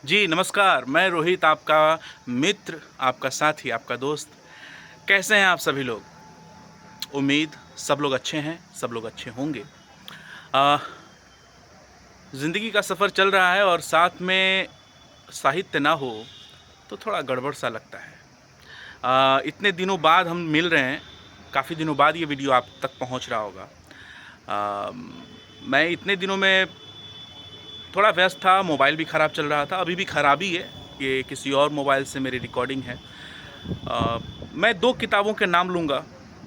जी नमस्कार, मैं रोहित आपका मित्र, आपका साथी, आपका दोस्त। कैसे हैं आप सभी लोग? उम्मीद सब लोग अच्छे हैं, सब लोग अच्छे होंगे। अ, ज़िंदगी का सफ़र चल रहा है और साथ में साहित्य ना हो तो थोड़ा गड़बड़-सा लगता है। इतने दिनों बाद हम मिल रहे हैं, काफ़ी दिनों बाद ये वीडियो आप तक पहुंच रहा होगा। अ, मैं इतने दिनों में थोड़ा व्यस्त था, मोबाइल भी ख़राब चल रहा था, अभी भी ख़राब ही है, ये किसी और मोबाइल से मेरी रिकॉर्डिंग है। मैं 2 किताबों के नाम लूँगा,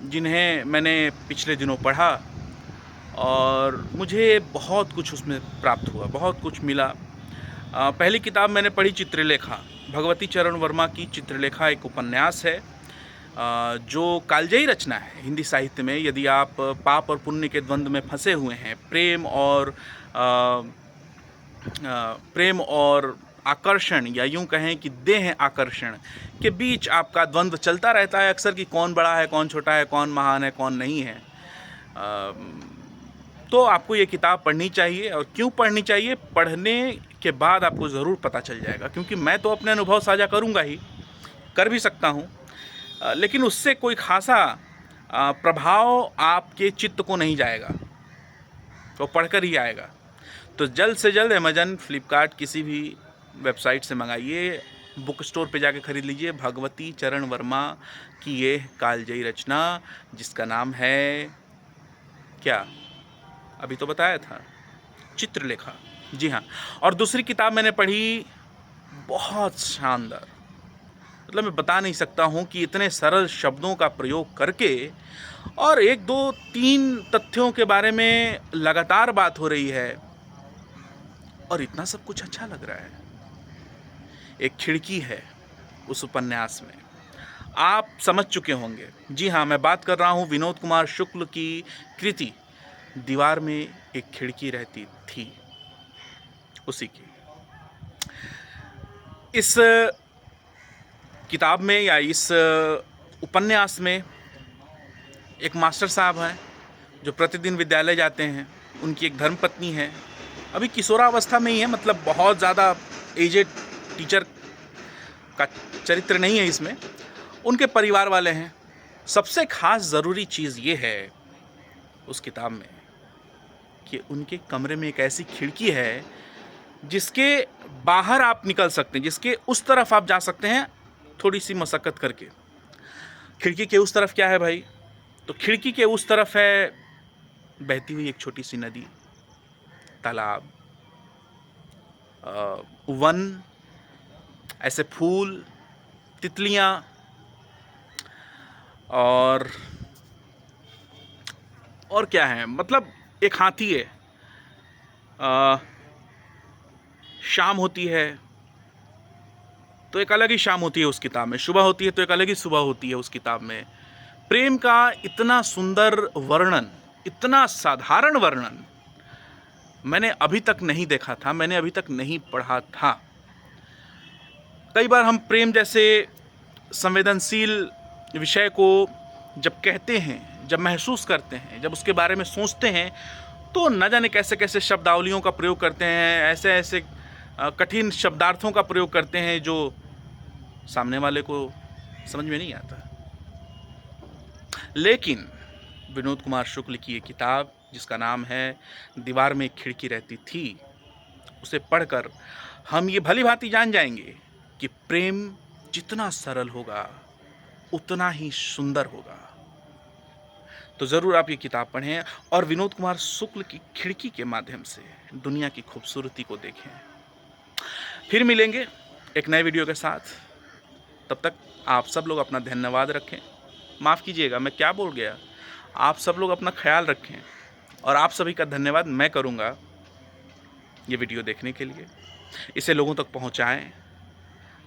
जिन्हें मैंने पिछले दिनों पढ़ा और मुझे बहुत कुछ उसमें प्राप्त हुआ, बहुत कुछ मिला। पहली किताब मैंने पढ़ी चित्रलेखा, भगवती चरण वर्मा की चित्रलेखा एक उपन्यास है, जो कालजयी रचना है हिंदी साहित्य में। यदि आप पाप और पुण्य के द्वंद्व में फंसे हुए हैं, प्रेम और आकर्षण, या यूं कहें कि देह आकर्षण के बीच आपका द्वंद्व चलता रहता है अक्सर, कि कौन बड़ा है, कौन छोटा है, कौन महान है, कौन नहीं है, तो आपको ये किताब पढ़नी चाहिए। और क्यों पढ़नी चाहिए? पढ़ने के बाद आपको ज़रूर पता चल जाएगा, क्योंकि मैं तो अपने अनुभव साझा करूँगा ही, कर भी सकता हूँ, लेकिन उससे कोई खासा प्रभाव आपके चित्त को नहीं जाएगा, तो पढ़कर ही आएगा। तो जल्द से जल्द अमेज़न, फ्लिपकार्ट, किसी भी वेबसाइट से मंगाइए, बुक स्टोर पे जाके ख़रीद लीजिए भगवती चरण वर्मा की ये कालजयी रचना, जिसका नाम है क्या? अभी तो बताया था, चित्रलेखा। जी हाँ। और दूसरी किताब मैंने पढ़ी, बहुत शानदार, मतलब मैं बता नहीं सकता हूँ कि इतने सरल शब्दों का प्रयोग करके और 1, 2, 3 तथ्यों के बारे में लगातार बात हो रही है और इतना सब कुछ अच्छा लग रहा है। एक खिड़की है उस उपन्यास में, आप समझ चुके होंगे। जी हाँ, मैं बात कर रहा हूँ विनोद कुमार शुक्ल की कृति दीवार में एक खिड़की रहती थी, उसी की। इस किताब में या इस उपन्यास में एक मास्टर साहब हैं जो प्रतिदिन विद्यालय जाते हैं, उनकी एक धर्मपत्नी है, अभी किशोरावस्था में ही है, मतलब बहुत ज़्यादा एजेड टीचर का चरित्र नहीं है इसमें। उनके परिवार वाले हैं। सबसे खास ज़रूरी चीज़ ये है उस किताब में कि उनके कमरे में एक ऐसी खिड़की है जिसके बाहर आप निकल सकते हैं, जिसके उस तरफ आप जा सकते हैं थोड़ी सी मशक्क़त करके। खिड़की के उस तरफ क्या है भाई? तो खिड़की के उस तरफ है बहती हुई एक छोटी सी नदी, तालाब, वन, ऐसे फूल, तितलियाँ, और क्या है, मतलब एक हाथी है। शाम होती है तो एक अलग ही शाम होती है उस किताब में, सुबह होती है तो एक अलग ही सुबह होती है उस किताब में। प्रेम का इतना सुंदर वर्णन, इतना साधारण वर्णन मैंने अभी तक नहीं देखा था, मैंने अभी तक नहीं पढ़ा था। कई बार हम प्रेम जैसे संवेदनशील विषय को जब कहते हैं, जब महसूस करते हैं, जब उसके बारे में सोचते हैं, तो न जाने कैसे कैसे शब्दावलियों का प्रयोग करते हैं, ऐसे ऐसे कठिन शब्दार्थों का प्रयोग करते हैं जो सामने वाले को समझ में नहीं आता। लेकिन विनोद कुमार शुक्ल की ये किताब, जिसका नाम है दीवार में एक खिड़की रहती थी, उसे पढ़कर हम ये भली भांति जान जाएंगे कि प्रेम जितना सरल होगा उतना ही सुंदर होगा। तो ज़रूर आप ये किताब पढ़ें और विनोद कुमार शुक्ल की खिड़की के माध्यम से दुनिया की खूबसूरती को देखें। फिर मिलेंगे एक नए वीडियो के साथ। तब तक आप सब लोग अपना धन्यवाद रखें। माफ़ कीजिएगा, मैं क्या बोल गया। आप सब लोग अपना ख्याल रखें और आप सभी का धन्यवाद मैं करूँगा ये वीडियो देखने के लिए। इसे लोगों तक पहुँचाएँ,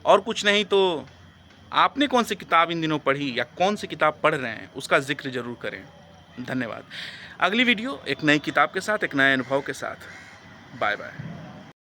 और कुछ नहीं तो आपने कौन सी किताब इन दिनों पढ़ी या कौन सी किताब पढ़ रहे हैं उसका जिक्र ज़रूर करें। धन्यवाद। अगली वीडियो एक नई किताब के साथ, एक नए अनुभव के साथ। Bye bye.